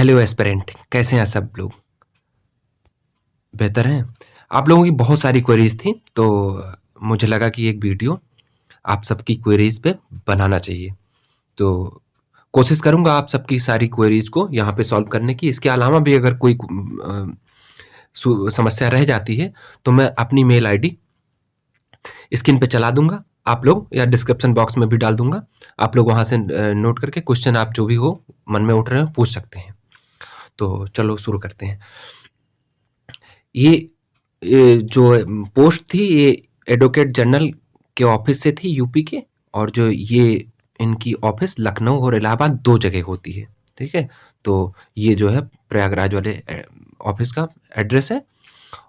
Hello aspirant, कैसे हैं सब लोग? बेहतर हैं? आप लोगों की बहुत सारी क्वेरीज थी, तो मुझे लगा कि एक वीडियो आप सबकी क्वेरीज पे बनाना चाहिए। तो कोशिश करूंगा आप सबकी सारी क्वेरीज को यहाँ पे सॉल्व करने की। इसके अलावा भी अगर कोई समस्या रह जाती है तो मैं अपनी मेल आईडी स्क्रीन पे चला दूंगा, आप लोग, या डिस्क्रिप्शन बॉक्स में भी डाल दूंगा। आप लोग वहाँ से नोट करके क्वेश्चन आप जो भी हो मन में उठ रहे हो पूछ सकते हैं। तो चलो शुरू करते हैं। ये जो पोस्ट थी ये एडवोकेट जनरल के ऑफिस से थी यूपी के, और जो ये इनकी ऑफिस लखनऊ और इलाहाबाद दो जगह होती है। ठीक है, तो ये जो है प्रयागराज वाले ऑफिस का एड्रेस है।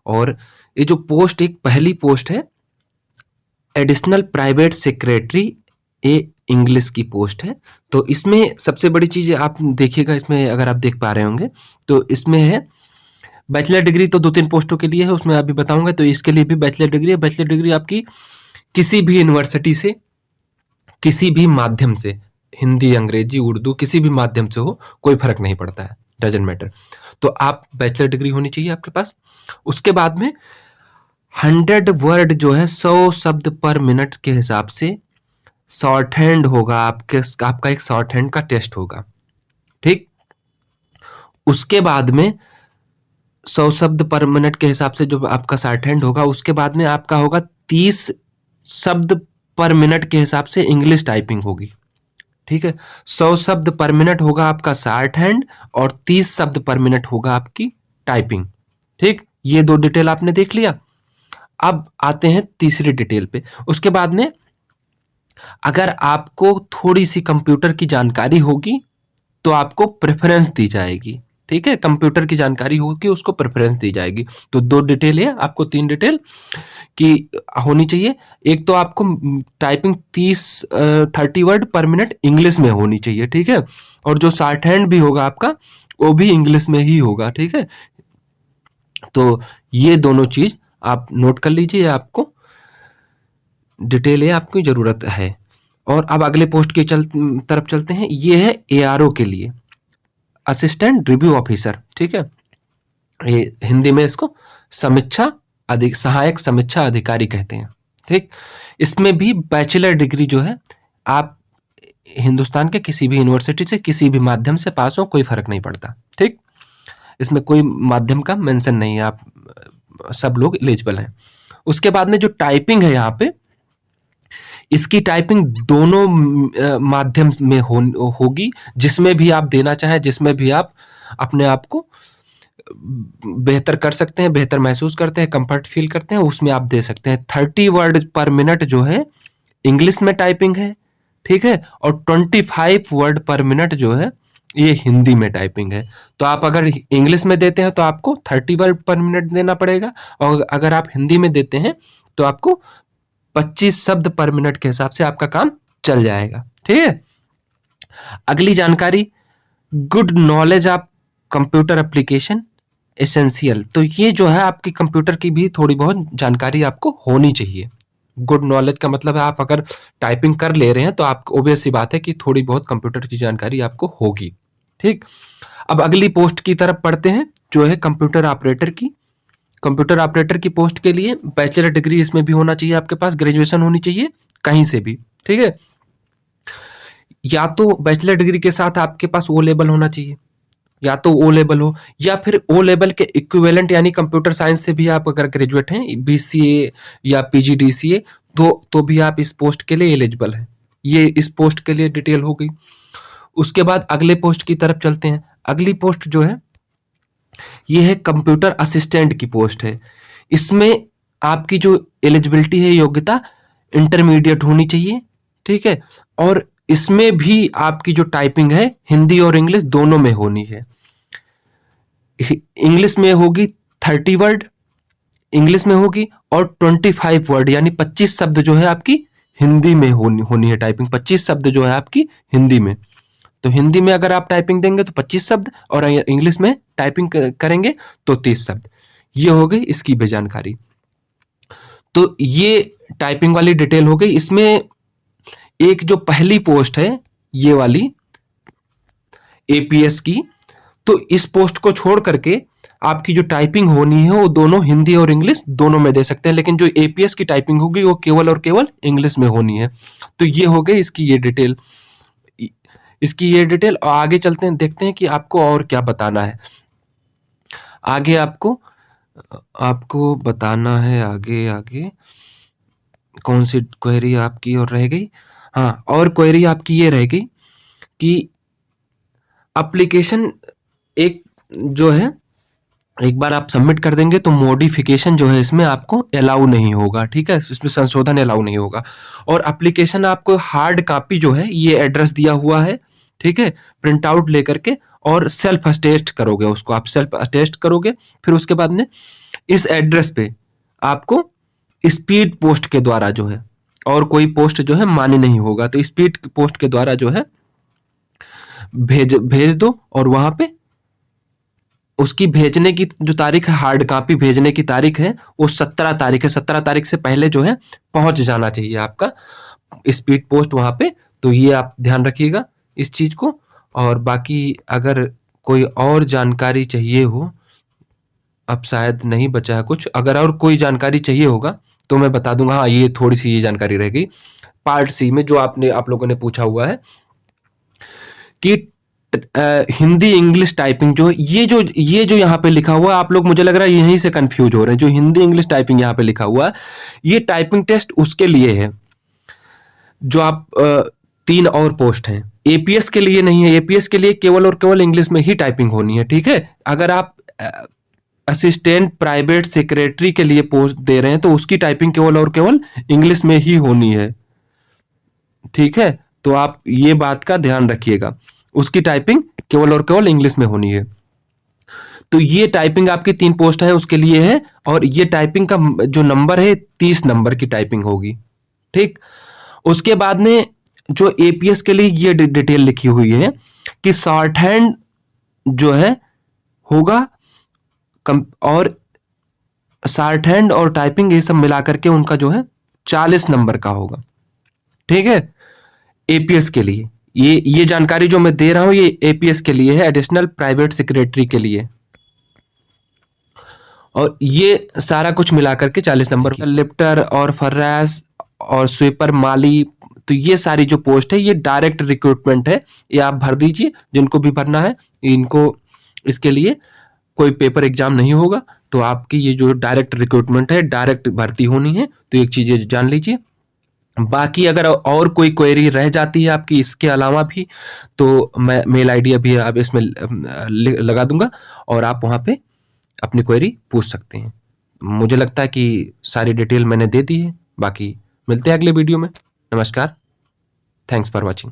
और ये जो पोस्ट एक पहली पोस्ट है, additional private secretary A English की पोस्ट है। तो इसमें सबसे बड़ी चीज़ आप देखिएगा, इसमें अगर आप देख पा रहे होंगे तो इसमें है बैचलर डिग्री। तो 2-3 पोस्टों के लिए है, उसमें अभी बताऊंगा। तो इसके लिए भी बैचलर डिग्री है। बैचलर डिग्री आपकी किसी भी यूनिवर्सिटी से, किसी भी माध्यम से, हिंदी, अंग्रेजी, उर्दू, किसी भी माध्यम से हो, कोई फर्क नहीं पड़ता है, डजंट मैटर। तो आप बैचलर डिग्री होनी चाहिए आपके पास। उसके बाद में 100 वर्ड जो है 100 शब्द पर मिनट के हिसाब से शॉर्ट हैंड होगा आपका एक शॉर्ट हैंड का टेस्ट होगा। ठीक, उसके बाद में 100 शब्द पर मिनट के हिसाब से जो आपका शॉर्ट हैंड होगा, उसके बाद में आपका होगा 30 शब्द पर मिनट के हिसाब से इंग्लिश टाइपिंग होगी। ठीक है, 100 शब्द पर मिनट होगा आपका शॉर्ट हैंड और 30 शब्द पर मिनट होगा आपकी टाइपिंग। ठीक, ये दो डिटेल आपने देख लिया। अब आते हैं तीसरी डिटेल पे। उसके बाद में अगर आपको थोड़ी सी कंप्यूटर की जानकारी होगी तो आपको प्रेफरेंस दी जाएगी। ठीक है, कंप्यूटर की जानकारी होगी उसको प्रेफरेंस दी जाएगी। तो दो डिटेल है, आपको 3 डिटेल की होनी चाहिए। एक तो आपको टाइपिंग 30 वर्ड पर मिनट इंग्लिश में होनी चाहिए। ठीक है, और जो शॉर्ट हैंड भी होगा आपका वो भी इंग्लिश में ही होगा। ठीक है, तो ये दोनों चीज आप नोट कर लीजिए, आपको डिटेल है आपकी जरूरत है। और अब अगले पोस्ट की तरफ चलते हैं। ये है एआरओ के लिए, असिस्टेंट रिव्यू ऑफिसर। ठीक है, ये हिंदी में इसको सहायक समीक्षा अधिकारी कहते हैं। ठीक, इसमें भी बैचलर डिग्री जो है आप हिंदुस्तान के किसी भी यूनिवर्सिटी से, किसी भी माध्यम से पास हो, कोई फर्क नहीं पड़ता। ठीक, इसमें कोई माध्यम का मेंशन नहीं है, आप सब लोग एलिजिबल हैं। उसके बाद में जो टाइपिंग है यहाँ पे, इसकी टाइपिंग दोनों माध्यम में होगी, जिसमें भी आप देना चाहें, जिसमें भी आप अपने आप को बेहतर कर सकते हैं, बेहतर महसूस करते हैं, कंफर्ट फील करते हैं, उसमें आप दे सकते हैं। 30 वर्ड पर मिनट जो है इंग्लिश में टाइपिंग है। ठीक है, और 25 वर्ड पर मिनट जो है ये हिंदी में टाइपिंग है। तो आप अगर इंग्लिश में देते हैं तो आपको 30 वर्ड पर मिनट देना पड़ेगा, और अगर आप हिंदी में देते हैं तो आपको 25 शब्द पर मिनट के हिसाब से आपका काम चल जाएगा। ठीक है, अगली जानकारी, good knowledge of computer application essential. तो ये जो है आपकी कंप्यूटर की भी थोड़ी बहुत जानकारी आपको होनी चाहिए। गुड नॉलेज का मतलब है आप अगर टाइपिंग कर ले रहे हैं तो आप ऑब्वियस सी बात है कि थोड़ी बहुत कंप्यूटर की जानकारी आपको होगी। ठीक, अब अगली पोस्ट की तरफ पढ़ते हैं, जो है कंप्यूटर ऑपरेटर की। कंप्यूटर ऑपरेटर की पोस्ट के लिए बैचलर डिग्री इसमें भी होना चाहिए आपके पास, ग्रेजुएशन होनी चाहिए कहीं से भी। ठीक है, या तो बैचलर डिग्री के साथ आपके पास ओ लेवल होना चाहिए, या तो ओ लेवल हो, या फिर ओ लेवल के इक्विवेलेंट यानी कंप्यूटर साइंस से भी आप अगर ग्रेजुएट हैं, बीसीए या पीजीडीसीए, तो भी आप इस पोस्ट के लिए एलिजिबल हैं। ये इस पोस्ट के लिए डिटेल हो गई। उसके बाद अगले पोस्ट की तरफ चलते हैं। अगली पोस्ट जो है ये है कंप्यूटर असिस्टेंट की पोस्ट है। इसमें आपकी जो एलिजिबिलिटी है, योग्यता इंटरमीडिएट होनी चाहिए। ठीक है, और इसमें भी आपकी जो टाइपिंग है हिंदी और इंग्लिश दोनों में होनी है। इंग्लिश में होगी 30 वर्ड इंग्लिश में होगी, और 25 वर्ड यानी 25 शब्द जो है आपकी हिंदी में होनी है टाइपिंग। 25 शब्द जो है आपकी हिंदी में। तो हिंदी में अगर आप टाइपिंग देंगे तो 25 शब्द, और इंग्लिश में टाइपिंग करेंगे तो 30 शब्द। ये हो गई इसकी भी जानकारी। तो ये टाइपिंग वाली डिटेल हो गई। इसमें एक जो पहली पोस्ट है ये वाली एपीएस की, तो इस पोस्ट को छोड़ करके आपकी जो टाइपिंग होनी है वो दोनों हिंदी और इंग्लिश दोनों में दे सकते हैं, लेकिन जो एपीएस की टाइपिंग होगी वो केवल और केवल इंग्लिश में होनी है। तो ये हो गई इसकी ये डिटेल, और आगे चलते हैं, देखते हैं कि आपको और क्या बताना है। आगे आपको बताना है, आगे कौन सी क्वेरी आपकी और रह गई। हाँ, और क्वेरी आपकी ये रह गई कि एप्लीकेशन एक जो है, एक बार आप सबमिट कर देंगे तो मॉडिफिकेशन जो है इसमें आपको अलाउ नहीं होगा, ठीक है, इसमें संशोधन अलाउ नहीं होगा। और एप्लीकेशन आपको हार्ड कॉपी जो है ये एड्रेस दिया हुआ है, ठीक है, प्रिंट आउट लेकर के और सेल्फ अटेस्ट करोगे, उसको आप सेल्फ अटेस्ट करोगे। फिर उसके बाद में इस एड्रेस पे आपको स्पीड पोस्ट के द्वारा जो है, और कोई पोस्ट जो है मान्य नहीं होगा, तो स्पीड पोस्ट के द्वारा जो है भेज दो। और वहां पे उसकी भेजने की जो तारीख है, हार्ड कॉपी भेजने की तारीख है वो 17 तारीख है। 17 तारीख से पहले जो है पहुंच जाना चाहिए आपका स्पीड पोस्ट वहां पे। तो ये आप ध्यान रखिएगा इस चीज को। और बाकी अगर कोई और जानकारी चाहिए हो, अब शायद नहीं बचा है कुछ, अगर और कोई जानकारी चाहिए होगा तो मैं बता दूंगा। हाँ, ये थोड़ी सी ये जानकारी रह गई पार्ट सी में, जो आप लोगों ने पूछा हुआ है कि हिंदी इंग्लिश टाइपिंग जो ये जो यहाँ पे लिखा हुआ है, आप लोग मुझे लग रहा है यहीं से कंफ्यूज हो रहे हैं। जो हिंदी इंग्लिश टाइपिंग यहाँ पे लिखा हुआ है, ये टाइपिंग टेस्ट उसके लिए है जो आप 3 और पोस्ट हैं, एपीएस के लिए नहीं है। एपीएस के लिए केवल और केवल इंग्लिश में ही टाइपिंग होनी है, ठीक है। अगर आप असिस्टेंट प्राइवेट सेक्रेटरी के लिए पोस्ट दे रहे हैं तो उसकी टाइपिंग केवल और केवल इंग्लिश में ही होनी है, ठीक है। तो आप ये बात का ध्यान रखिएगा, उसकी टाइपिंग केवल और केवल इंग्लिश में होनी है। तो ये टाइपिंग आपकी 3 पोस्ट है उसके लिए है, और ये टाइपिंग का जो नंबर है 30 नंबर की टाइपिंग होगी, ठीक। उसके बाद में जो एपीएस के लिए ये डिटेल लिखी हुई है कि शॉर्ट हैंड जो है होगा, और शॉर्ट हैंड और टाइपिंग ये सब मिलाकर के उनका जो है 40 नंबर का होगा, ठीक है, एपीएस के लिए। ये जानकारी जो मैं दे रहा हूं ये एपीएस के लिए है, एडिशनल प्राइवेट सेक्रेटरी के लिए। और ये सारा कुछ मिलाकर के 40 नंबर। लिफ्टर और फर्रास और स्वीपर माली, तो ये सारी जो पोस्ट है ये डायरेक्ट रिक्रूटमेंट है, ये आप भर दीजिए जिनको भी भरना है। इनको इसके लिए कोई पेपर एग्जाम नहीं होगा, तो आपकी ये जो डायरेक्ट रिक्रूटमेंट है, डायरेक्ट भर्ती होनी है। तो एक चीज ये जान लीजिए। बाकी अगर और कोई क्वेरी रह जाती है आपकी इसके अलावा भी, तो मैं मेल आईडी अभी अब इसमें लगा दूंगा और आप वहां पे अपनी क्वेरी पूछ सकते हैं। मुझे लगता है कि सारी डिटेल मैंने दे दी है। बाकी मिलते हैं अगले वीडियो में। नमस्कार, थैंक्स फॉर वॉचिंग।